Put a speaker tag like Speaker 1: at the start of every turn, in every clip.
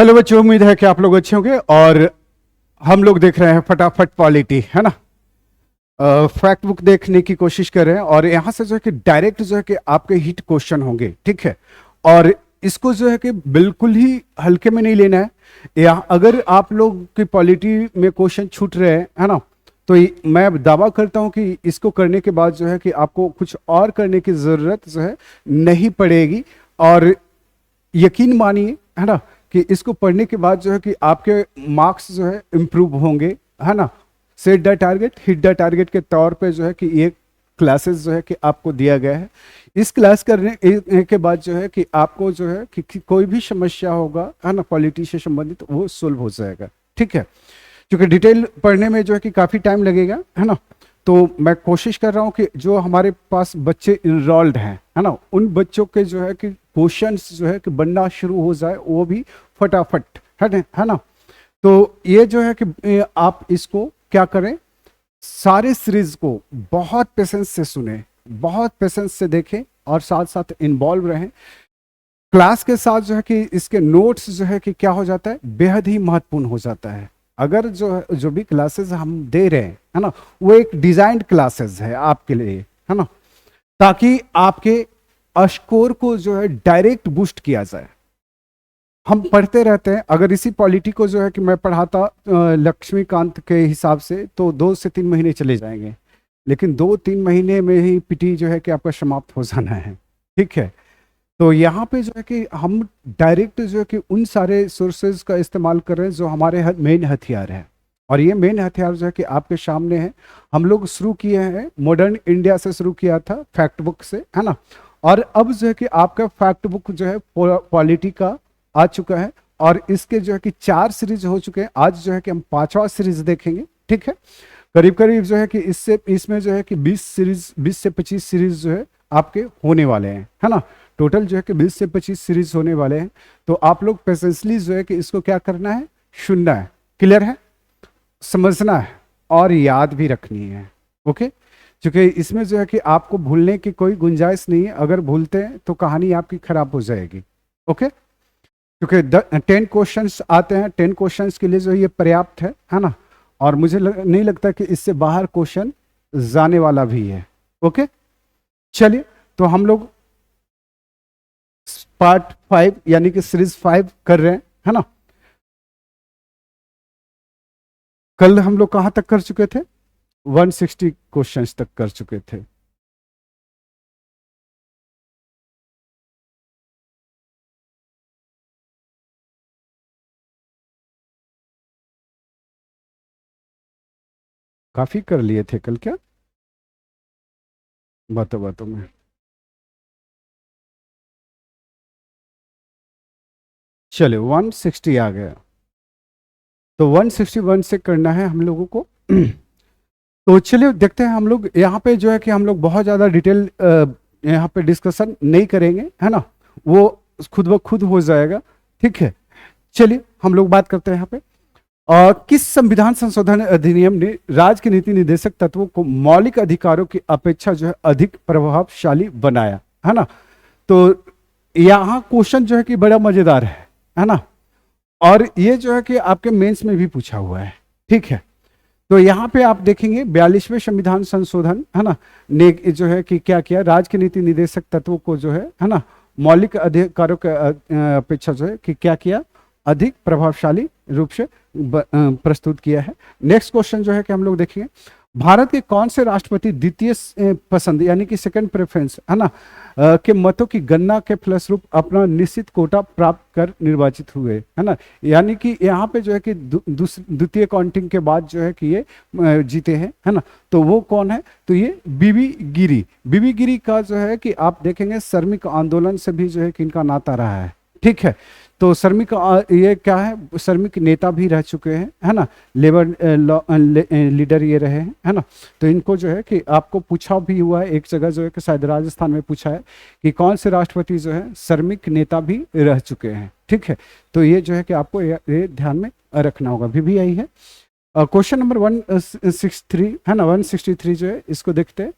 Speaker 1: Hello बच्चों, उम्मीद है कि आप लोग अच्छे होंगे। और हम लोग देख रहे हैं फटाफट पॉलिटी, है ना। फैक्ट बुक देखने की कोशिश कर रहे हैं और यहाँ से जो है कि डायरेक्ट जो है कि आपके हिट क्वेश्चन होंगे, ठीक है। और इसको जो है कि बिल्कुल ही हल्के में नहीं लेना है। या अगर आप लोग की पॉलिटी में क्वेश्चन छूट रहे हैं, है ना, तो मैं दावा करता हूँ कि इसको करने के बाद जो है कि आपको कुछ और करने की ज़रूरत जो है नहीं पड़ेगी। और यकीन मानिए, है ना, कि इसको पढ़ने के बाद जो है कि आपके मार्क्स जो है इम्प्रूव होंगे, है ना। Set the target, hit the target के तौर पे जो है कि ये क्लासेस जो है कि आपको दिया गया है। इस क्लास करने के बाद जो है कि आपको जो है कि कोई भी समस्या होगा, है ना, पॉलिटी से संबंधित, वो सोल्व हो जाएगा, ठीक है। क्योंकि डिटेल पढ़ने में जो है कि काफ़ी टाइम लगेगा, है ना। तो मैं कोशिश कर रहा हूँ कि जो हमारे पास बच्चे इनरोल्ड हैं, है ना, उन बच्चों के जो है कि क्वेश्चंस जो है कि बनना शुरू हो जाए, वो भी फटाफट, है ना। तो ये जो है कि आप इसको क्या करें, सारे सीरीज को बहुत पेशेंस से सुने, बहुत पेशेंस से देखें और साथ साथ इन्वॉल्व रहें। क्लास के साथ जो है कि इसके नोट्स जो है कि क्या हो जाता है, बेहद ही महत्वपूर्ण हो जाता है। अगर जो भी क्लासेस हम दे रहे हैं, है ना, वो एक डिजाइंड क्लासेस है आपके लिए, है ना, ताकि आपके स्कोर को जो है डायरेक्ट बूस्ट किया जाए। हम पढ़ते रहते हैं, अगर इसी पॉलिटी को जो है कि मैं पढ़ाता लक्ष्मीकांत के हिसाब से, तो 2 से 3 महीने चले जाएंगे। लेकिन 2-3 महीने में ही पीटी जो है कि आपका समाप्त हो जाना है, ठीक है। तो यहाँ पे जो है कि हम डायरेक्ट जो है कि उन सारे सोर्सेज का इस्तेमाल कर रहे हैं जो हमारे मेन हथियार हैं। और ये मेन हथियार जो है कि आपके सामने है। हम लोग शुरू किए हैं मॉडर्न इंडिया से, शुरू किया था फैक्ट बुक से, है ना। और अब जो है कि आपका फैक्ट बुक जो है पॉलिटी का आ चुका है। और इसके जो है कि 4 सीरीज हो चुके हैं। आज जो है कि हम 5वां सीरीज देखेंगे, ठीक है। करीब करीब जो है कि इसमें जो है कि 20 से 25 सीरीज जो है आपके होने वाले हैं, है ना। टोटल जो है कि 20 से 25 सीरीज होने वाले हैं। तो आप लोग पेशेंसली जो है कि इसको क्या करना है, सुनना है, क्लियर है, समझना है और याद भी रखनी है, ओके। क्योंकि इसमें जो है कि आपको भूलने की कोई गुंजाइश नहीं है। अगर भूलते हैं तो कहानी आपकी खराब हो जाएगी, ओके। क्योंकि 10 क्वेश्चंस आते हैं, 10 क्वेश्चंस के लिए जो ये पर्याप्त है ना। और मुझे नहीं लगता कि इससे बाहर क्वेश्चन जाने वाला भी है, ओके। चलिए, तो हम लोग पार्ट 5 यानी कि सीरीज 5 कर रहे हैं, है ना। कल हम लोग कहां तक कर चुके थे, 160 क्वेश्चंस तक कर चुके थे। काफी कर लिए थे कल क्या, बातों बातों में। चलिए 160 आ गया, तो 161 से करना है हम लोगों को। तो चलिए देखते हैं। हम लोग यहाँ पे जो है कि हम लोग बहुत ज़्यादा डिटेल यहाँ पे डिस्कशन नहीं करेंगे, है ना। वो खुद ब खुद हो जाएगा, ठीक है। चलिए हम लोग बात करते हैं यहाँ पे। किस संविधान संशोधन अधिनियम ने राज्य के नीति निर्देशक तत्वों को मौलिक अधिकारों की अपेक्षा जो है अधिक प्रभावशाली बनाया, है ना। तो यहाँ क्वेश्चन जो है कि बड़ा मजेदार है ना। और ये जो है कि आपके मेंस में भी पूछा हुआ है, ठीक है। तो यहाँ पे आप देखेंगे 42वें संविधान संशोधन, है ना, ने जो है कि क्या किया, राज्य के नीति निर्देशक तत्वों को जो है ना, मौलिक अधिकारों के अपेक्षा जो है कि क्या किया, अधिक प्रभावशाली रूप से प्रस्तुत किया है। नेक्स्ट क्वेश्चन जो है कि हम लोग देखेंगे, भारत के कौन से राष्ट्रपति द्वितीय पसंद यानी कि सेकंड प्रेफरेंस, है ना, के मतों की गणना के फलस्वरूप अपना निश्चित कोटा प्राप्त कर निर्वाचित हुए, है ना। यानी कि यहाँ पे जो है कि द्वितीय काउंटिंग के बाद जो है कि ये जीते हैं, है ना। तो वो कौन है, तो ये बीबी गिरी। बीबी गिरी का जो है कि आप देखेंगे श्रमिक आंदोलन से भी जो है कि इनका नाता रहा है, ठीक है। तो श्रमिक ये क्या है, श्रमिक नेता भी रह चुके हैं, है ना। लेबर लीडर ये रहे हैं, है ना। तो इनको जो है कि आपको पूछा भी हुआ है एक जगह, जो है कि शायद राजस्थान में पूछा है कि कौन से राष्ट्रपति जो है श्रमिक नेता भी रह चुके हैं, ठीक है। तो ये जो है कि आपको ये ध्यान में रखना होगा। VVI है। क्वेश्चन नंबर 163 है ना, 163 जो है इसको देखते हैं।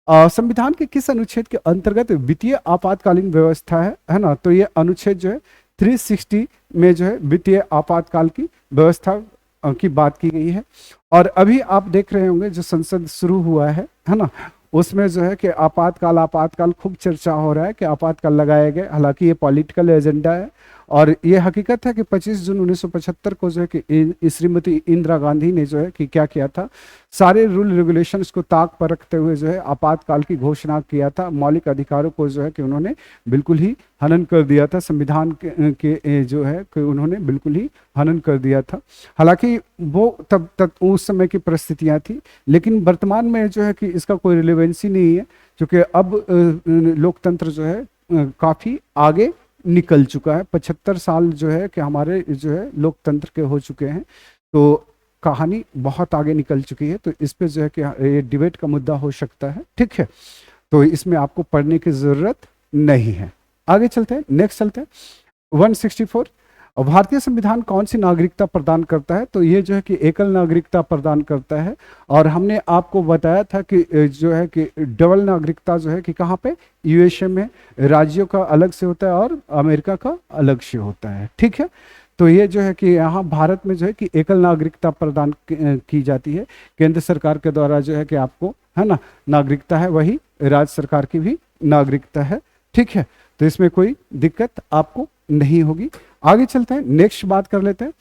Speaker 1: संविधान के किस अनुच्छेद के अंतर्गत वित्तीय आपातकालीन व्यवस्था है ना। तो ये अनुच्छेद जो है 360 में जो है वित्तीय आपातकाल की व्यवस्था की बात की गई है। और अभी आप देख रहे होंगे जो संसद शुरू हुआ है ना, उसमें जो है कि आपातकाल आपातकाल खूब चर्चा हो रहा है कि आपातकाल लगाए गए। हालांकि ये पॉलिटिकल एजेंडा है और ये हकीकत है कि 25 जून 1975 को जो है कि श्रीमती इंदिरा गांधी ने जो है कि क्या किया था, सारे रूल रेगुलेशंस को ताक पर रखते हुए जो है आपातकाल की घोषणा किया था। मौलिक अधिकारों को जो है कि उन्होंने बिल्कुल ही हनन कर दिया था। संविधान के जो है कि उन्होंने बिल्कुल ही हनन कर दिया था। हालांकि वो तब तक उस समय की परिस्थितियां थी, लेकिन वर्तमान में जो है कि इसका कोई रिलेवेंसी नहीं है, क्योंकि अब लोकतंत्र जो है काफ़ी आगे निकल चुका है। 75 साल जो है कि हमारे जो है लोकतंत्र के हो चुके हैं, तो कहानी बहुत आगे निकल चुकी है। तो इस पे जो है कि ये डिबेट का मुद्दा हो सकता है, ठीक है। तो इसमें आपको पढ़ने की ज़रूरत नहीं है। आगे चलते हैं, नेक्स्ट चलते हैं 164। और भारतीय संविधान कौन सी नागरिकता प्रदान करता है? तो ये जो है कि एकल नागरिकता प्रदान करता है। और हमने आपको बताया था कि जो है कि डबल नागरिकता जो है कि कहाँ पे, यूएसए में राज्यों का अलग से होता है और अमेरिका का अलग से होता है, ठीक है। तो ये जो है कि यहाँ भारत में जो है कि एकल नागरिकता प्रदान की जाती है। केंद्र सरकार के द्वारा जो है कि आपको है ना नागरिकता है, वही राज्य सरकार की भी नागरिकता है, ठीक है। तो इसमें कोई दिक्कत आपको नहीं होगी। आगे चलते हैं, नेक्स्ट बात कर लेते हैं।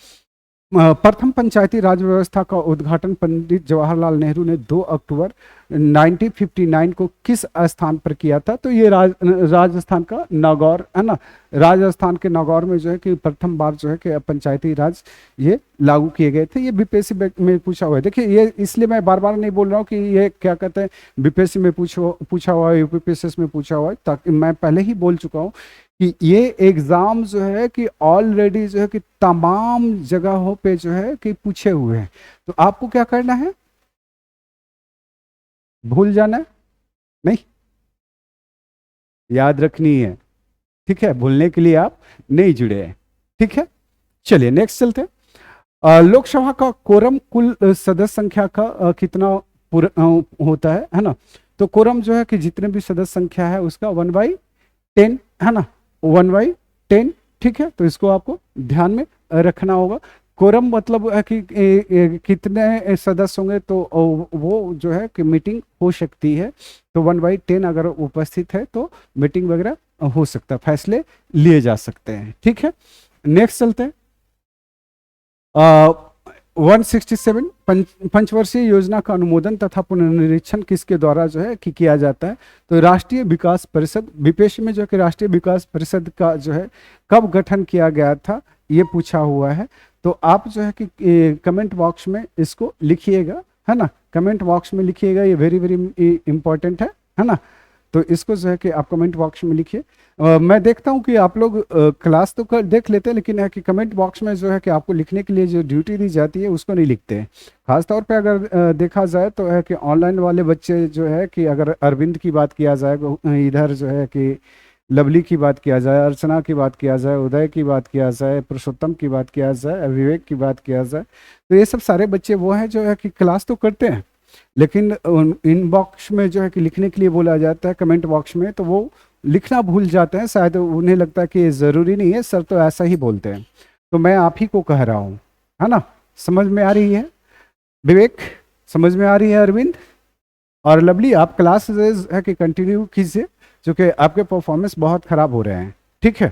Speaker 1: प्रथम पंचायती राज व्यवस्था का उद्घाटन पंडित जवाहरलाल नेहरू ने 2 अक्टूबर 1959 को किस स्थान पर किया था? तो ये राजस्थान का नागौर है ना। राजस्थान के नागौर में जो है कि प्रथम बार जो है कि पंचायती राज ये लागू किए गए थे। ये बीपीएससी में पूछा हुआ है। देखिए ये इसलिए मैं बार बार नहीं बोल रहा हूँ कि ये क्या कहते हैं बीपीएससी में पूछा हुआ है, यूपीपीएससी में पूछा हुआ है, ताकि मैं पहले ही बोल चुका हूँ कि ये एग्जाम जो है कि ऑलरेडी जो है कि तमाम जगहों पे जो है कि पूछे हुए हैं। तो आपको क्या करना है, भूल जाना है नहीं, याद रखनी है, ठीक है। भूलने के लिए आप नहीं जुड़े हैं, ठीक है। चलिए नेक्स्ट चलते हैं। लोकसभा का कोरम कुल सदस्य संख्या का कितना होता है ना। तो कोरम जो है कि जितने भी सदस्य संख्या है उसका 1/10 है ना, 1/10, ठीक है। तो इसको आपको ध्यान में रखना होगा। कोरम मतलब है कि कितने सदस्य होंगे तो वो जो है कि मीटिंग हो सकती है। तो 1/10 अगर उपस्थित है तो मीटिंग वगैरह हो सकता है, फैसले लिए जा सकते हैं, ठीक है। नेक्स्ट चलते हैं। 167 पंचवर्षीय योजना का अनुमोदन तथा पुनर्निरीक्षण किसके द्वारा जो है कि किया जाता है? तो राष्ट्रीय विकास परिषद। बीपीएससी में जो कि राष्ट्रीय विकास परिषद का जो है कब गठन किया गया था ये पूछा हुआ है। तो आप जो है कि कमेंट बॉक्स में इसको लिखिएगा, है ना, कमेंट बॉक्स में लिखिएगा, ये वेरी वेरी इंपॉर्टेंट है ना। तो इसको जो है कि आप कमेंट बॉक्स में लिखिए। मैं देखता हूँ कि आप लोग क्लास तो देख लेते हैं, लेकिन है कि कमेंट बॉक्स में जो है कि आपको लिखने के लिए जो ड्यूटी दी जाती है उसको नहीं लिखते हैं। खासतौर पे अगर देखा जाए तो है कि ऑनलाइन वाले बच्चे जो है कि अगर अरविंद की बात किया जाए, इधर जो है कि लवली की बात किया जाए, अर्चना की बात किया जाए, उदय की बात किया जाए, पुरुषोत्तम की बात किया जाए, विवेक की बात किया जाए, तो ये सब सारे बच्चे वो हैं जो है कि क्लास तो करते हैं, लेकिन इनबॉक्स में जो है कि लिखने के लिए बोला जाता है कमेंट बॉक्स में, तो वो लिखना भूल जाते हैं। शायद उन्हें लगता है कि ये ज़रूरी नहीं है, सर तो ऐसा ही बोलते हैं। तो मैं आप ही को कह रहा हूँ, है ना। समझ में आ रही है विवेक, समझ में आ रही है अरविंद और लवली? आप क्लास है कि कंटिन्यू कीजिए, जो कि आपके परफॉर्मेंस बहुत खराब हो रहे हैं, ठीक है।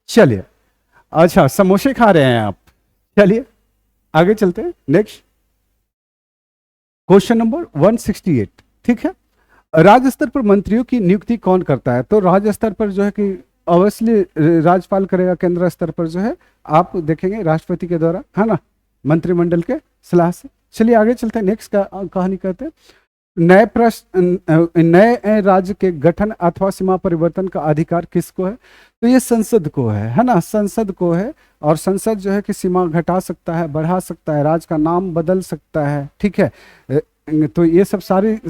Speaker 1: चलिए, अच्छा समोसे खा रहे हैं आप, चलिए आगे चलते हैं। नेक्स्ट क्वेश्चन नंबर 168, ठीक है। राज्य स्तर पर मंत्रियों की नियुक्ति कौन करता है? तो राज्य स्तर पर जो है कि अवश्य राज्यपाल करेगा, केंद्र स्तर पर जो है आप देखेंगे राष्ट्रपति के द्वारा, है ना, मंत्रिमंडल के सलाह से। चलिए आगे चलते हैं, नेक्स्ट कहानी कहते हैं। नए राज्य के गठन अथवा सीमा परिवर्तन का अधिकार किसको है? तो ये संसद को है ना, संसद को है। और संसद जो है कि सीमा घटा सकता है, बढ़ा सकता है, राज्य का नाम बदल सकता है, ठीक है। तो ये सब सारे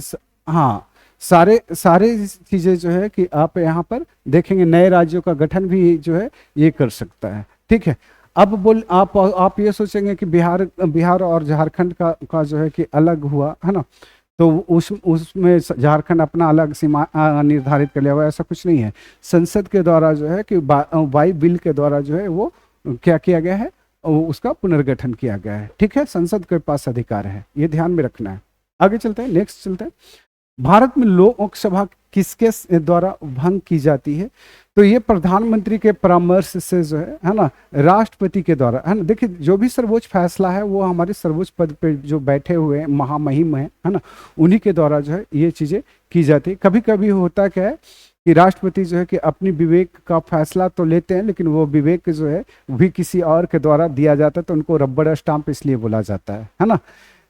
Speaker 1: हाँ सारे चीजें जो है कि आप यहाँ पर देखेंगे, नए राज्यों का गठन भी जो है ये कर सकता है, ठीक है। अब आप ये सोचेंगे कि बिहार और झारखंड का जो है कि अलग हुआ, है ना। तो उस उसमें झारखंड अपना अलग सीमा निर्धारित कर लिया हुआ है, ऐसा कुछ नहीं है। संसद के द्वारा जो है कि बाई बिल के द्वारा जो है वो क्या किया गया है, उसका पुनर्गठन किया गया है। ठीक है, संसद के पास अधिकार है, ये ध्यान में रखना है। आगे चलते हैं, नेक्स्ट चलते हैं। भारत में लोकसभा किसके द्वारा भंग की जाती है? तो ये प्रधानमंत्री के परामर्श से जो है ना, राष्ट्रपति के द्वारा, है ना। देखिए, जो भी सर्वोच्च फैसला है वो हमारे सर्वोच्च पद पे जो बैठे हुए हैं, महामहिम है ना, उन्हीं के द्वारा जो है ये चीजें की जाती है। कभी कभी होता क्या है कि राष्ट्रपति जो है कि अपनी विवेक का फैसला तो लेते हैं, लेकिन वो विवेक जो है भी किसी और के द्वारा दिया जाता है, तो उनको रबड़ स्टाम्प इसलिए बोला जाता है ना।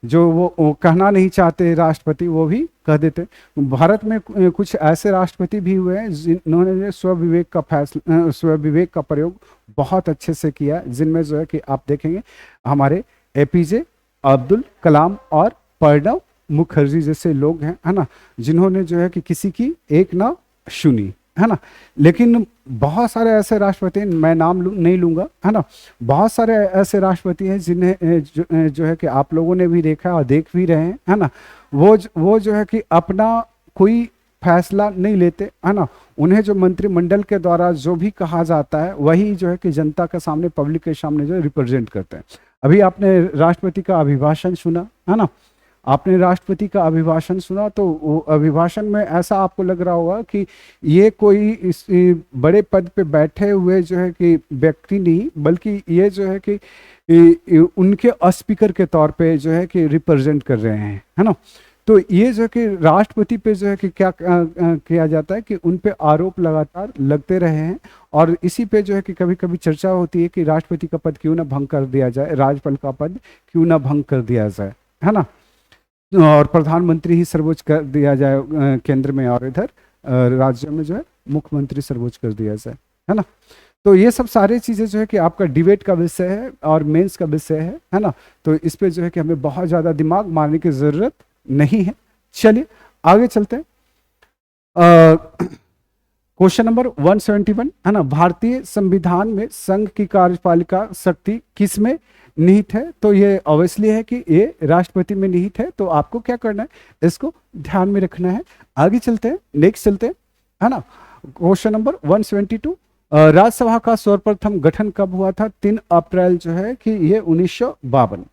Speaker 1: जो वो कहना नहीं चाहते राष्ट्रपति, वो भी कह देते। भारत में कुछ ऐसे राष्ट्रपति भी हुए हैं जिन्होंने स्वविवेक का प्रयोग बहुत अच्छे से किया, जिनमें जो है कि आप देखेंगे हमारे एपीजे अब्दुल कलाम और प्रणब मुखर्जी जैसे लोग हैं, है ना, जिन्होंने जो है कि किसी की एक ना सुनी, है ना। लेकिन बहुत सारे ऐसे राष्ट्रपति, मैं नाम नहीं लूंगा, है ना, बहुत सारे ऐसे राष्ट्रपति हैं जिन्हें जो है कि आप लोगों ने भी देखा और देख भी रहे हैं, है ना। वो जो है कि अपना कोई फैसला नहीं लेते, है ना। उन्हें जो मंत्रिमंडल के द्वारा जो भी कहा जाता है वही जो है कि जनता के सामने, पब्लिक के सामने जो रिप्रेजेंट करते हैं। अभी आपने राष्ट्रपति का अभिभाषण सुना, है ना, आपने राष्ट्रपति का अभिभाषण सुना, तो वो अभिभाषण में ऐसा आपको लग रहा होगा कि ये कोई इस बड़े पद पे बैठे हुए जो है कि व्यक्ति नहीं, बल्कि ये जो है कि उनके स्पीकर के तौर पे जो है कि रिप्रेजेंट कर रहे हैं, है ना। तो ये जो है कि राष्ट्रपति पे जो है कि क्या किया जाता है कि उन पे आरोप लगातार लगते रहे हैं, और इसी पे जो है कि कभी कभी चर्चा होती है कि राष्ट्रपति का पद क्यों ना भंग कर दिया जाए, राज्यपाल का पद क्यों ना भंग कर दिया जाए, है ना, और प्रधानमंत्री ही सर्वोच्च कर दिया जाए केंद्र में, और इधर राज्य में जो है मुख्यमंत्री सर्वोच्च कर दिया जाए, है ना। तो ये सब सारी चीज़ें जो है कि आपका डिबेट का विषय है और मेंस का विषय है ना। तो इस पे जो है कि हमें बहुत ज़्यादा दिमाग मारने की ज़रूरत नहीं है। चलिए आगे चलते हैं। क्वेश्चन नंबर 171, है ना, भारतीय संविधान में संघ की कार्यपालिका शक्ति किस में निहित है? तो ये ऑब्वियसली है कि ये राष्ट्रपति में निहित है। तो आपको क्या करना है, इसको ध्यान में रखना है। आगे चलते हैं, नेक्स्ट चलते हैं, है ना। क्वेश्चन नंबर 172, राज्यसभा का सर्वप्रथम गठन कब हुआ था? 3 अप्रैल जो है कि ये 1952।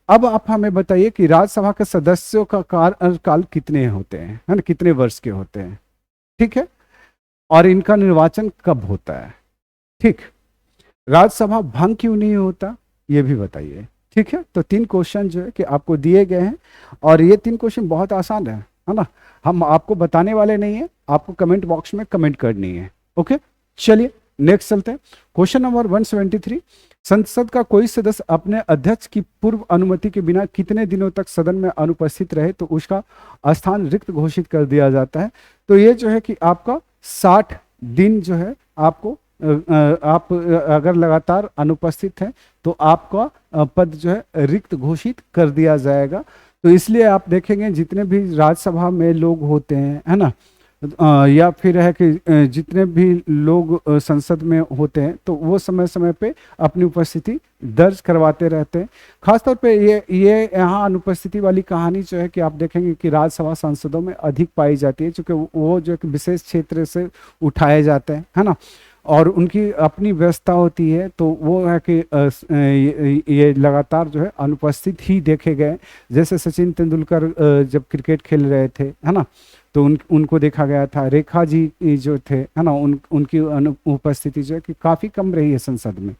Speaker 1: अब आप हमें बताइए कि राज्यसभा के सदस्यों का कार्यकाल कितने होते हैं, है ना, कितने वर्ष के होते हैं, ठीक है, और इनका निर्वाचन कब होता है? ठीक, राज्यसभा भंग क्यों नहीं होता, ये भी बताइए, ठीक है। तो 3 क्वेश्चन जो है कि आपको दिए गए हैं, और ये 3 क्वेश्चन बहुत आसान है ना। हम आपको बताने वाले नहीं है, आपको कमेंट बॉक्स में कमेंट करनी है। ओके, चलिए नेक्स्ट चलते हैं। क्वेश्चन नंबर 173, संसद का कोई सदस्य अपने अध्यक्ष की पूर्व अनुमति के बिना कितने दिनों तक सदन में अनुपस्थित रहे तो उसका स्थान रिक्त घोषित कर दिया जाता है? तो ये जो है कि आपका 60 दिन जो है आपको आप अगर लगातार अनुपस्थित हैं तो आपका पद जो है रिक्त घोषित कर दिया जाएगा। तो इसलिए आप देखेंगे जितने भी राज्यसभा में लोग होते हैं, है ना, या फिर है कि जितने भी लोग संसद में होते हैं, तो वो समय समय पे अपनी उपस्थिति दर्ज करवाते रहते हैं। खासतौर पे ये यहाँ अनुपस्थिति वाली कहानी जो है कि आप देखेंगे कि राज्यसभा सांसदों में अधिक पाई जाती है, क्योंकि वो जो है विशेष क्षेत्र से उठाए जाते हैं, है ना, और उनकी अपनी व्यवस्था होती है। तो वो है कि ये लगातार जो है अनुपस्थित ही देखे गए। जैसे सचिन तेंदुलकर जब क्रिकेट खेल रहे थे, है ना, तो उनको देखा गया था। रेखा जी जो थे, है ना, उनकी उपस्थिति जो है कि काफ़ी कम रही है संसद में।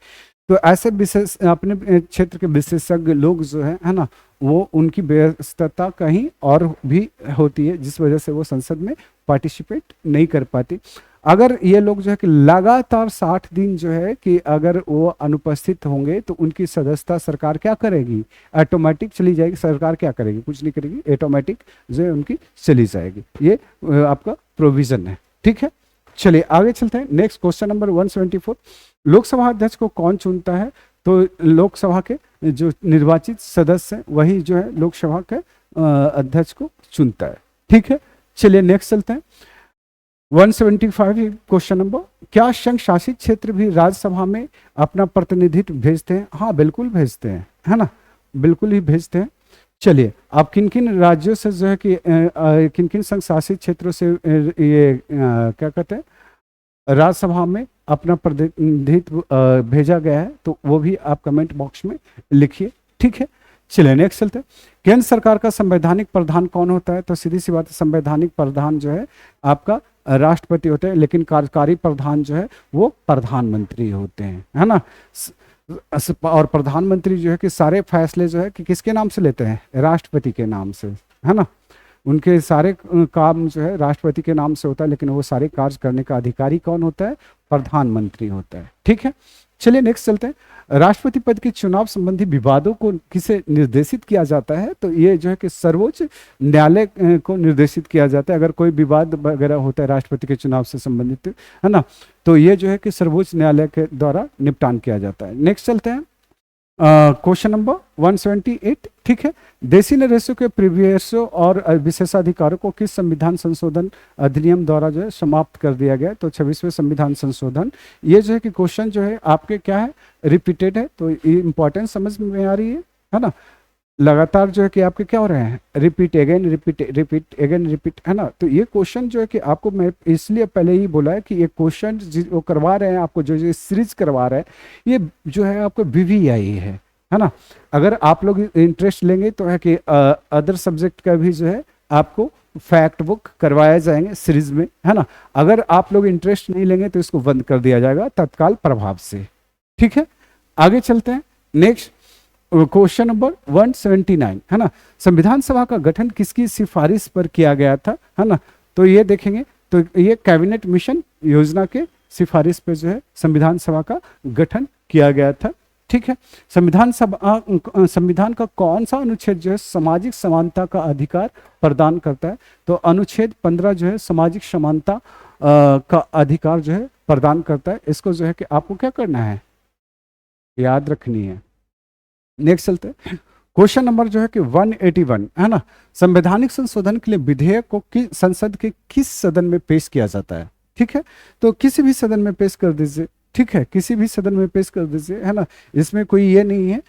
Speaker 1: तो ऐसे विशेष अपने क्षेत्र के विशेषज्ञ लोग जो है ना, वो उनकी व्यस्तता कहीं और भी होती है, जिस वजह से वो संसद में पार्टिसिपेट नहीं कर पाती। अगर ये लोग जो है कि लगातार 60 दिन जो है कि अगर वो अनुपस्थित होंगे तो उनकी सदस्यता सरकार क्या करेगी, ऑटोमेटिक चली जाएगी। सरकार क्या करेगी, कुछ नहीं करेगी, ऑटोमेटिक जो है उनकी चली जाएगी। ये आपका प्रोविजन है, ठीक है। चलिए आगे चलते हैं। नेक्स्ट क्वेश्चन नंबर 174, लोकसभा अध्यक्ष को कौन चुनता है? तो लोकसभा के जो निर्वाचित सदस्य हैं वही जो है लोकसभा के अध्यक्ष को चुनता है, ठीक है। चलिए नेक्स्ट चलते हैं। 175 क्वेश्चन नंबर, क्या संघ शासित क्षेत्र भी राज्यसभा में अपना प्रतिनिधित्व भेजते हैं? हाँ बिल्कुल भेजते हैं, है ना, बिल्कुल ही भेजते हैं। चलिए, आप किन किन राज्यों से जो है कि किन किन संघ शासित क्षेत्रों से ये क्या कहते हैं राज्यसभा में अपना प्रतिनिधित्व भेजा गया है, तो वो भी आप कमेंट बॉक्स में लिखिए। ठीक है, चलिए नेक्स्ट चलते हैं। केंद्र सरकार का संवैधानिक प्रधान कौन होता है? तो सीधी सी बात है, संवैधानिक प्रधान जो है आपका राष्ट्रपति होते हैं, लेकिन कार्यकारी प्रधान जो है वो प्रधानमंत्री होते हैं, है ना। और प्रधानमंत्री जो है कि सारे फैसले जो है कि किसके नाम से लेते हैं? राष्ट्रपति के नाम से, है ना। उनके सारे काम जो है राष्ट्रपति के नाम से होता है, लेकिन वो सारे कार्य करने का अधिकारी कौन होता है? प्रधानमंत्री होता है। ठीक है, चलिए नेक्स्ट चलते हैं। राष्ट्रपति पद के चुनाव संबंधी विवादों को किसे निर्देशित किया जाता है? तो ये जो है कि सर्वोच्च न्यायालय को निर्देशित किया जाता है। अगर कोई विवाद वगैरह होता है राष्ट्रपति के चुनाव से संबंधित, है ना, तो ये जो है कि सर्वोच्च न्यायालय के द्वारा निपटान किया जाता है। नेक्स्ट चलते हैं, क्वेश्चन नंबर 178। ठीक है, देशी नरेशों के प्रीवियसों और विशेषाधिकारों को किस संविधान संशोधन अधिनियम द्वारा जो है समाप्त कर दिया गया? तो 26वें संविधान संशोधन। ये जो है कि क्वेश्चन जो है आपके क्या है, रिपीटेड है, तो ये इंपॉर्टेंस समझ में आ रही है ना। लगातार जो है कि आपके क्या हो रहे हैं, repeat again repeat repeat again repeat, है ना। तो ये क्वेश्चन जो है कि आपको मैं इसलिए पहले ही बोला है कि ये क्वेश्चन वो करवा रहे हैं आपको, जो सीरीज करवा रहे हैं, ये जो है आपको VVI है ना। अगर आप लोग इंटरेस्ट लेंगे तो है कि अदर सब्जेक्ट का भी जो है आपको फैक्ट बुक करवाए जाएंगे सीरीज में, है ना। अगर आप लोग इंटरेस्ट नहीं लेंगे तो इसको बंद कर दिया जाएगा तत्काल प्रभाव से। ठीक है, आगे चलते हैं। नेक्स्ट क्वेश्चन नंबर 179, है ना। संविधान सभा का गठन किसकी सिफारिश पर किया गया था? है ना, तो ये देखेंगे तो ये कैबिनेट मिशन योजना के सिफारिश पे जो है संविधान सभा का गठन किया गया था। ठीक है, संविधान का कौन सा अनुच्छेद जो है सामाजिक समानता का अधिकार प्रदान करता है? तो अनुच्छेद 15 जो है सामाजिक समानता का अधिकार जो है प्रदान करता है। इसको जो है कि आपको क्या करना है, याद रखनी है। नेक्स्ट चलते हैं, क्वेश्चन नंबर जो है कि 181, है ना। संवैधानिक संशोधन के लिए विधेयक को संसद के किस सदन में पेश किया जाता है? ठीक है, तो किसी भी सदन में पेश कर दीजिए। ठीक है, किसी भी सदन में पेश कर दीजिए, है ना। इसमें कोई ये नहीं है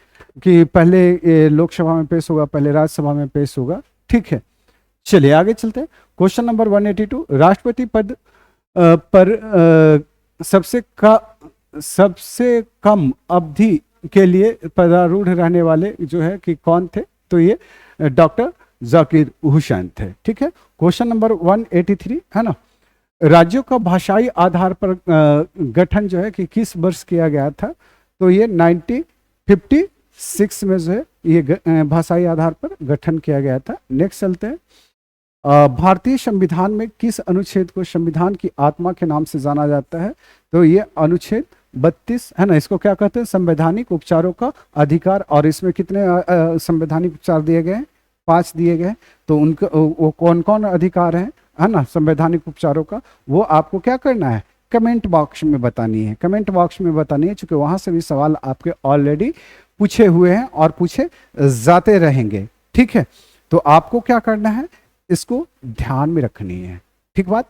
Speaker 1: कि पहले लोकसभा में पेश होगा, पहले राज्यसभा में पेश होगा। ठीक है, चलिए आगे चलते हैं। क्वेश्चन नंबर 182, राष्ट्रपति पद पर सबसे कम अवधि के लिए पदारूढ़ रहने वाले जो है कि कौन थे? तो ये डॉक्टर जाकिर हुसैन थे। ठीक है, क्वेश्चन नंबर 183, है ना। राज्यों का भाषाई आधार पर गठन जो है कि किस वर्ष किया गया था? तो ये 1956 में जो है ये भाषाई आधार पर गठन किया गया था। नेक्स्ट चलते हैं, भारतीय संविधान में किस अनुच्छेद को संविधान की आत्मा के नाम से जाना जाता है? तो ये अनुच्छेद 32, है ना। इसको क्या कहते हैं, संवैधानिक उपचारों का अधिकार। और इसमें कितने संवैधानिक उपचार दिए गए हैं? 5 दिए गए। तो उनका वो कौन कौन अधिकार है ना संवैधानिक उपचारों का, वो आपको क्या करना है, कमेंट बॉक्स में बतानी है। कमेंट बॉक्स में बतानी है, क्योंकि वहां से भी सवाल आपके ऑलरेडी पूछे हुए हैं और पूछे जाते रहेंगे। ठीक है, तो आपको क्या करना है, इसको ध्यान में रखनी है। ठीक बात,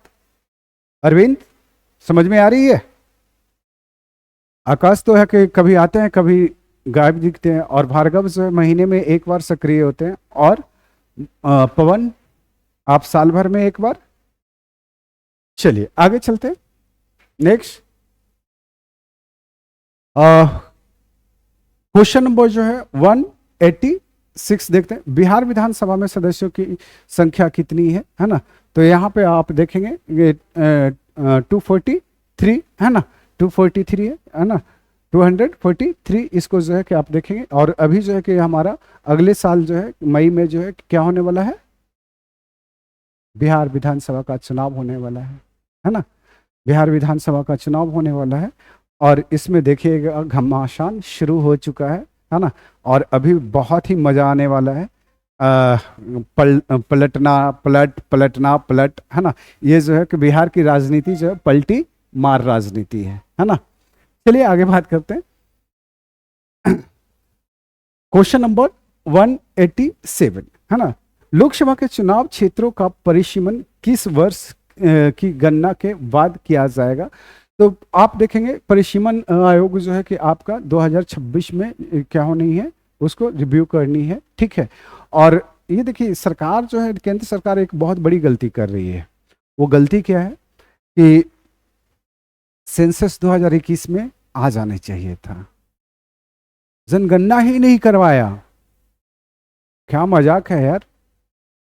Speaker 1: अरविंद समझ में आ रही है? आकाश तो है कि कभी आते हैं कभी गायब दिखते हैं, और भार्गव जो है महीने में एक बार सक्रिय होते हैं, और पवन आप साल भर में एक बार। चलिए आगे चलते हैं। नेक्स्ट क्वेश्चन नंबर जो है 186 देखते हैं। बिहार विधानसभा में सदस्यों की संख्या कितनी है ना। तो यहाँ पे आप देखेंगे ये 243 है ना, 243 है ना, 243 इसको जो है कि आप देखेंगे। और अभी जो है कि हमारा अगले साल जो है मई में जो है क्या होने वाला है, बिहार विधानसभा का चुनाव होने वाला है ना। बिहार विधानसभा का चुनाव होने वाला है, और इसमें देखिएगा घमासान शुरू हो चुका है ना। और अभी बहुत ही मजा आने वाला है। पलट है ना। ये जो है कि बिहार की राजनीति जो है पलटी मार राजनीति है ना। चलिए आगे बात करते हैं। क्वेश्चन नंबर 187 है ना। लोकसभा के चुनाव क्षेत्रों का परिसीमन किस वर्ष की गणना के बाद किया जाएगा? तो आप देखेंगे परिसीमन आयोग जो है कि आपका 2026 में क्या होनी है, उसको रिव्यू करनी है। ठीक है, और ये देखिए सरकार जो है, केंद्र सरकार एक बहुत बड़ी गलती कर रही है। वो गलती क्या है कि सेंसस 2021 में आ जाने चाहिए था, जनगणना ही नहीं करवाया। क्या मजाक है यार,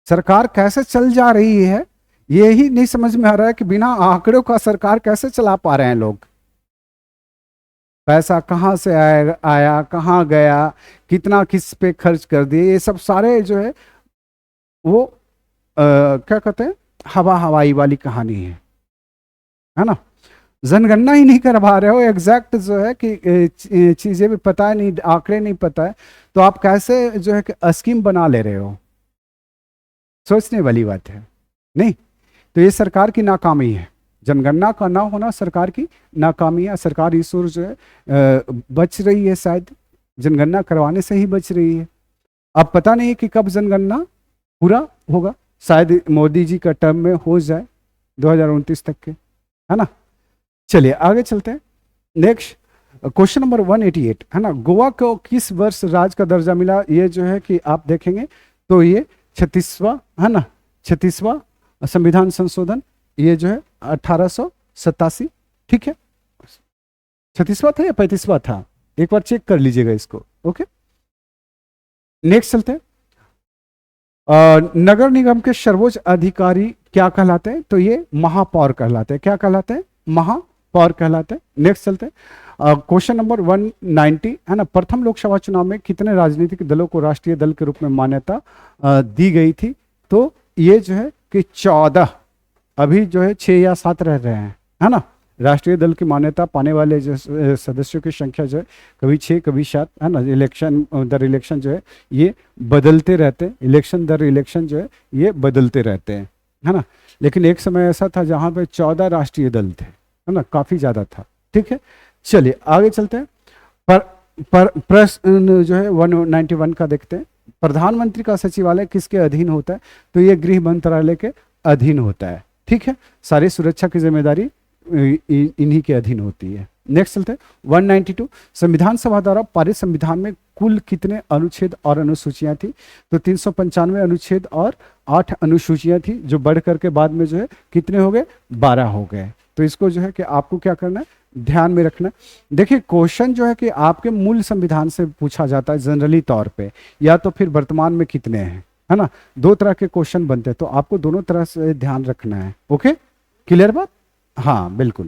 Speaker 1: सरकार कैसे चल जा रही है ये ही नहीं समझ में आ रहा है कि बिना आंकड़ों का सरकार कैसे चला पा रहे हैं लोग। पैसा कहाँ से आया कहाँ गया, कितना किस पे खर्च कर दिए, ये सब सारे जो है वो क्या कहते हैं, हवा हवाई वाली कहानी है ना। जनगणना ही नहीं करवा रहे हो, एग्जैक्ट जो है कि चीजें भी पता है नहीं, आंकड़े नहीं पता है, तो आप कैसे जो है कि स्कीम बना ले रहे हो, सोचने वाली बात है। नहीं तो ये सरकार की नाकामी है, जनगणना का ना होना सरकार की नाकामी है। सरकार इस ओर जो है बच रही है, शायद जनगणना करवाने से ही बच रही है। अब पता नहीं कि कब जनगणना पूरा होगा, शायद मोदी जी का टर्म में हो जाए 2029 तक के, है ना। चलिए आगे चलते हैं। नेक्स्ट क्वेश्चन नंबर 188 है ना, गोवा को किस वर्ष राज्य का दर्जा मिला? ये जो है कि आप देखेंगे तो ये 36वां है ना, 36वां संविधान संशोधन, ये जो है 1887, ठीक है। 36वां था या 35वां था, एक बार चेक कर लीजिएगा इसको। ओके नेक्स्ट चलते हैं। नगर निगम के सर्वोच्च अधिकारी क्या कहलाते हैं? तो ये महापौर कहलाते हैं। क्या कहलाते हैं? महापौर कहलाते हैं। नेक्स्ट चलते हैं। क्वेश्चन नंबर 190 है ना, प्रथम लोकसभा चुनाव में कितने राजनीतिक दलों को राष्ट्रीय दल के रूप में मान्यता दी गई थी? तो ये जो है कि 14, अभी जो है 6 या 7 रह रहे हैं, है ना। राष्ट्रीय दल की मान्यता पाने वाले जो सदस्यों की संख्या जो है कभी 6 कभी 7, है ना। इलेक्शन दर इलेक्शन जो है ये बदलते रहते हैं, इलेक्शन दर इलेक्शन जो है ये बदलते रहते हैं, है ना। लेकिन एक समय ऐसा था जहां पे 14 राष्ट्रीय दल थे, है ना, काफी ज्यादा था, ठीक है। चलिए आगे चलते हैं। पर प्रश्न जो है 191 का देखते हैं। प्रधानमंत्री का सचिवालय किसके अधीन होता है? तो ये गृह मंत्रालय के अधीन होता है, ठीक है। सारी सुरक्षा की जिम्मेदारी इन्हीं के अधीन होती है। नेक्स्ट चलते हैं 192, संविधान सभा द्वारा पारित संविधान में कुल कितने अनुच्छेद और अनुसूचियां थी? तो 395 अनुच्छेद और 8 अनुसूचियां थी, जो बढ़ करके बाद में जो है कितने हो गए? 12 हो गए। तो इसको जो है कि आपको क्या करना है, ध्यान में रखना। देखिए क्वेश्चन जो है कि आपके मूल संविधान से पूछा जाता है जनरली तौर पे, या तो फिर वर्तमान में कितने हैं, है ना। 2 तरह के क्वेश्चन बनते हैं, तो आपको दोनों तरह से ध्यान रखना है। ओके क्लियर बात? हाँ बिल्कुल।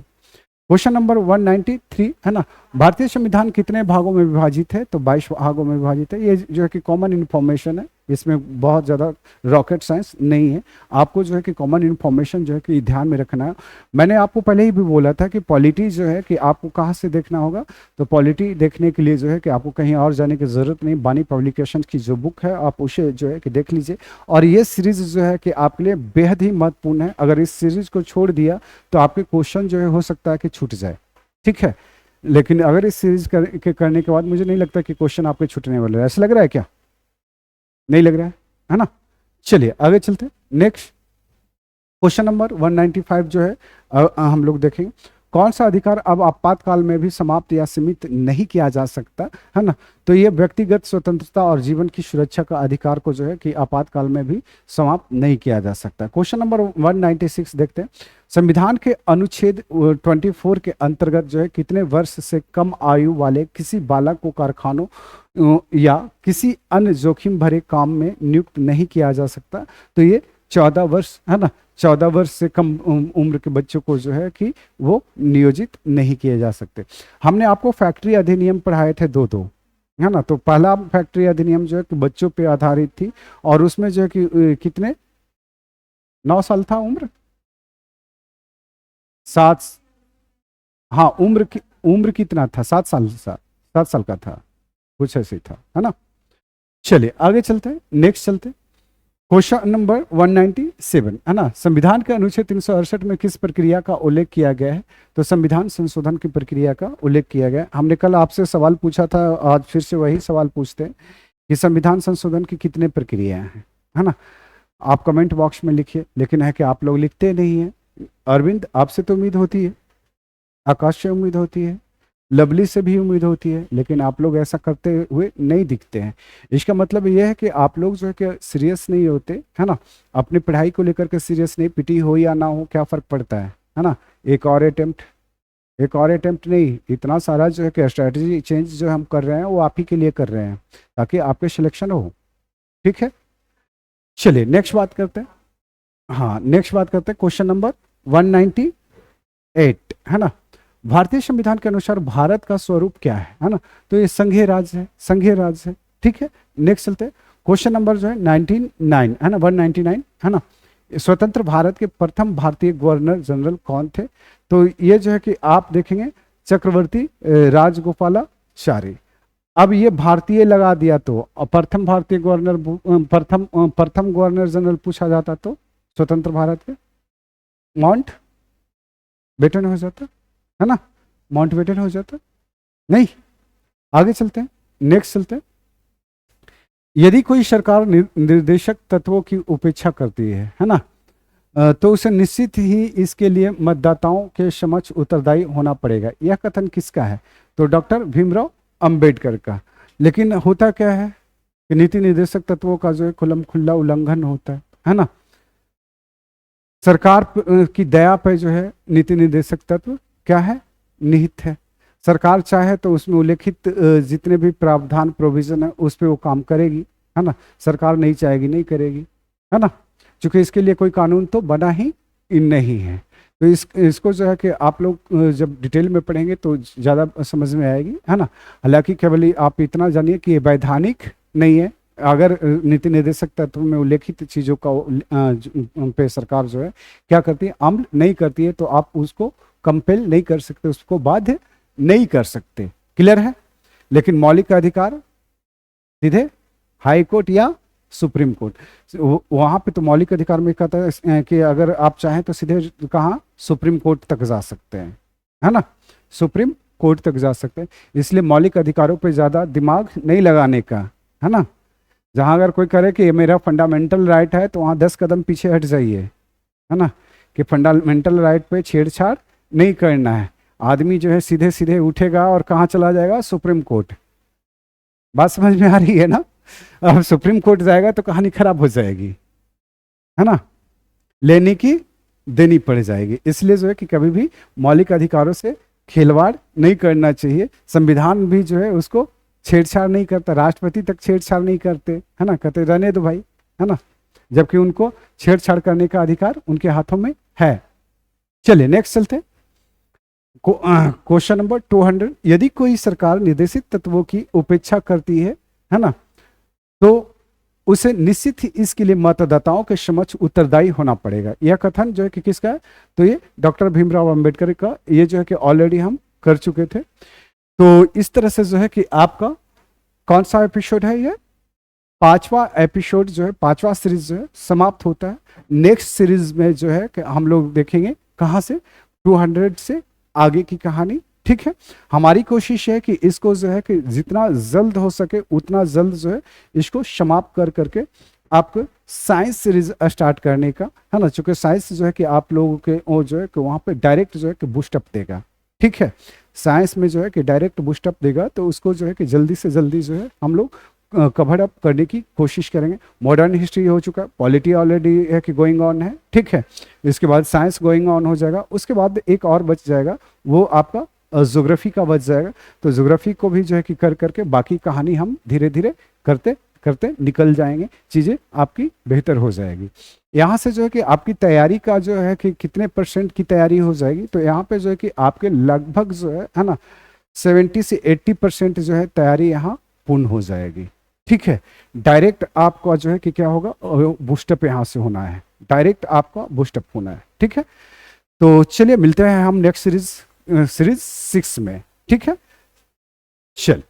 Speaker 1: क्वेश्चन नंबर 193 है ना, भारतीय संविधान कितने भागों में विभाजित है? तो 22 भागों में विभाजित है। ये जो है कि कॉमन इन्फॉर्मेशन है, इसमें बहुत ज़्यादा रॉकेट साइंस नहीं है। आपको जो है कि कॉमन इन्फॉर्मेशन जो है कि ध्यान में रखना है। मैंने आपको पहले ही भी बोला था कि पॉलिटी जो है कि आपको कहाँ से देखना होगा, तो पॉलिटी देखने के लिए जो है कि आपको कहीं और जाने की ज़रूरत नहीं। बानी पब्लिकेशन की जो बुक है आप उसे जो है कि देख लीजिए। और ये सीरीज़ जो है कि आपके लिए बेहद ही महत्वपूर्ण है। अगर इस सीरीज़ को छोड़ दिया तो आपके क्वेश्चन जो है हो सकता है कि छूट जाए, ठीक है। लेकिन अगर इस सीरीज करने के बाद मुझे नहीं लगता कि क्वेश्चन आपके छूटने वाले हैं। ऐसा लग रहा है क्या? नहीं लग रहा है ना। चलिए आगे चलते हैं। नेक्स्ट क्वेश्चन नंबर 195 जो है हम लोग देखेंगे। कौन सा अधिकार अब आपातकाल में भी समाप्त या सीमित नहीं किया जा सकता, है ना। तो ये व्यक्तिगत स्वतंत्रता और जीवन की सुरक्षा का अधिकार को जो है कि आपातकाल में भी समाप्त नहीं किया जा सकता। क्वेश्चन नंबर 196 देखते हैं। संविधान के अनुच्छेद 24 के अंतर्गत जो है कितने वर्ष से कम आयु वाले किसी बालक को कारखानों या किसी अन्य जोखिम भरे काम में नियुक्त नहीं किया जा सकता? तो ये 14 वर्ष, है ना। 14 वर्ष से कम उम्र के बच्चों को जो है कि वो नियोजित नहीं किए जा सकते। हमने आपको फैक्ट्री अधिनियम पढ़ाए थे 2-2, है ना। तो पहला फैक्ट्री अधिनियम जो है कि बच्चों पे आधारित थी, और उसमें जो है कि कितने 9 साल था उम्र, 7, हाँ उम्र कितना था? 7 साल का था, कुछ ऐसे ही था, है ना। चलिए आगे चलते हैं। नेक्स्ट चलते हैं। क्वेश्चन नंबर 197 है ना, संविधान के अनुच्छेद 368 में किस प्रक्रिया का उल्लेख किया गया है? तो संविधान संशोधन की प्रक्रिया का उल्लेख किया गया है। हमने कल आपसे सवाल पूछा था, आज फिर से वही सवाल पूछते हैं कि संविधान संशोधन की कितने प्रक्रियाएं हैं, है ना। आप कमेंट बॉक्स में लिखिए, लेकिन है कि आप लोग लिखते नहीं हैं। अरविंद आपसे तो उम्मीद होती है, आकाश से उम्मीद होती है, लवली से भी उम्मीद होती है, लेकिन आप लोग ऐसा करते हुए नहीं दिखते हैं। इसका मतलब यह है कि आप लोग जो है कि सीरियस नहीं होते, है ना। अपनी पढ़ाई को लेकर के सीरियस नहीं, पीटी हो या ना हो क्या फ़र्क पड़ता है ना। एक और अटेम्प्ट, एक और अटेम्प्ट नहीं, इतना सारा जो है कि स्ट्रैटेजी चेंज जो हम कर रहे हैं वो आप ही के लिए कर रहे हैं, ताकि आपके सिलेक्शन हो। ठीक है, चलिए नेक्स्ट बात करते हैं। हाँ, नेक्स्ट बात करते हैं क्वेश्चन नंबर 198, है ना। भारतीय संविधान के अनुसार भारत का स्वरूप क्या है ना। तो ये संघीय राज्य है, संघीय राज्य है। ठीक है, नेक्स्ट चलते हैं। क्वेश्चन नंबर जो है 99 है ना, 199 है ना। स्वतंत्र भारत के प्रथम भारतीय गवर्नर जनरल कौन थे। तो ये जो है कि आप देखेंगे चक्रवर्ती राजगोपालाचारी। अब ये भारतीय लगा दिया तो प्रथम भारतीय गवर्नर, प्रथम गवर्नर जनरल पूछा जाता तो स्वतंत्र भारत के माउंट बेटन हो जाता, है ना। माउंट बेटन हो जाता नहीं। आगे चलते हैं, नेक्स्ट चलते हैं। यदि कोई सरकार निर्देशक तत्वों की उपेक्षा करती है ना, तो उसे निश्चित ही इसके लिए मतदाताओं के समक्ष उत्तरदायी होना पड़ेगा। यह कथन किसका है। तो डॉक्टर भीमराव अंबेडकर का। लेकिन होता क्या है कि नीति निर्देशक तत्वों का जो है खुल्लम खुल्ला उल्लंघन होता है ना। सरकार की दया पर जो है नीति निर्देशक तत्व क्या है, निहित है। सरकार चाहे तो उसमें उल्लेखित जितने भी प्रावधान प्रोविजन है उस पर वो काम करेगी, है ना। सरकार नहीं चाहेगी नहीं करेगी, है ना, क्योंकि इसके लिए कोई कानून तो बना ही नहीं है। तो इसको जो है कि आप लोग जब डिटेल में पढ़ेंगे तो ज़्यादा समझ में आएगी, है ना। हालांकि केवल आप इतना जानिए कि ये वैधानिक नहीं है। अगर नीति निर्देशक तत्व में उल्लेखित चीज़ों का पे सरकार जो है क्या करती है, अमल नहीं करती है, तो आप उसको कंपेल नहीं कर सकते, उसको बाध्य नहीं कर सकते। क्लियर है। लेकिन मौलिक अधिकार सीधे हाई कोर्ट या सुप्रीम कोर्ट, वहां पे तो मौलिक अधिकार में कहता है कि अगर आप चाहें तो सीधे कहाँ, सुप्रीम कोर्ट तक जा सकते हैं, है ना। सुप्रीम कोर्ट तक जा सकते हैं। इसलिए मौलिक अधिकारों पे ज़्यादा दिमाग नहीं लगाने का, है ना। जहां अगर कोई करे कि ये मेरा फंडामेंटल राइट है, तो वहां 10 कदम पीछे हट जाइए, है ना, कि फंडामेंटल राइट पे छेड़छाड़ नहीं करना है। आदमी जो है सीधे सीधे उठेगा और कहाँ चला जाएगा, सुप्रीम कोर्ट। बात समझ में आ रही है ना। अब सुप्रीम कोर्ट जाएगा तो कहानी खराब हो जाएगी, है ना, लेने की देनी पड़ जाएगी। इसलिए जो है कि कभी भी मौलिक अधिकारों से खिलवाड़ नहीं करना चाहिए। संविधान भी जो है उसको छेड़छाड़ नहीं करता, राष्ट्रपति तक छेड़छाड़ नहीं करते, है ना, कहते रहने दो भाई, है ना, जबकि उनको छेड़छाड़ करने का अधिकार उनके हाथों में है। चलिए नेक्स्ट चलते हैं। Question number 200। यदि कोई सरकार निर्देशित तत्वों की उपेक्षा करती है ना, तो उसे निश्चित ही इसके लिए मतदाताओं के समक्ष उत्तरदायी होना पड़ेगा। यह कथन जो है कि किसका है, तो ये डॉक्टर भीमराव अंबेडकर का। ये जो है कि ऑलरेडी हम कर चुके थे। तो इस तरह से जो है कि आपका कौन सा एपिसोड है, ये 5वां एपिसोड जो है, 5वां सीरीज जो है समाप्त होता है। नेक्स्ट सीरीज में जो है कि हम लोग देखेंगे कहाँ से, 200 से आगे की कहानी। ठीक है, हमारी कोशिश है कि इसको जो है कि जितना जल्द हो सके उतना जल्द जो है इसको समाप्त कर करके आपको साइंस सीरीज स्टार्ट करने का, है ना, चूंकि साइंस जो है कि आप लोगों के वो जो है कि वहाँ पे डायरेक्ट जो है कि बूस्टअप देगा। ठीक है, साइंस में जो है कि डायरेक्ट बूस्टअप देगा, तो उसको जो है कि जल्दी से जल्दी जो है हम लोग कवर अप करने की कोशिश करेंगे। मॉडर्न हिस्ट्री हो चुका है, पॉलिटी ऑलरेडी है कि गोइंग ऑन है। ठीक है, इसके बाद साइंस गोइंग ऑन हो जाएगा। उसके बाद एक और बच जाएगा, वो आपका ज्योग्राफी का बच जाएगा। तो ज्योग्राफी को भी जो है कि कर करके बाकी कहानी हम धीरे धीरे करते करते निकल जाएंगे, चीज़ें आपकी बेहतर हो जाएगी। यहाँ से जो है कि आपकी तैयारी का जो है कि कितने % की तैयारी हो जाएगी, तो यहाँ पे जो है कि आपके लगभग जो है ना 70 से 80% जो है तैयारी यहाँ पूर्ण हो जाएगी। ठीक है, डायरेक्ट आपका जो है कि क्या होगा, बूस्टअप यहाँ से होना है, डायरेक्ट आपका बूस्टअप होना है। ठीक है, तो चलिए मिलते हैं हम नेक्स्ट सीरीज 6 में। ठीक है, चल।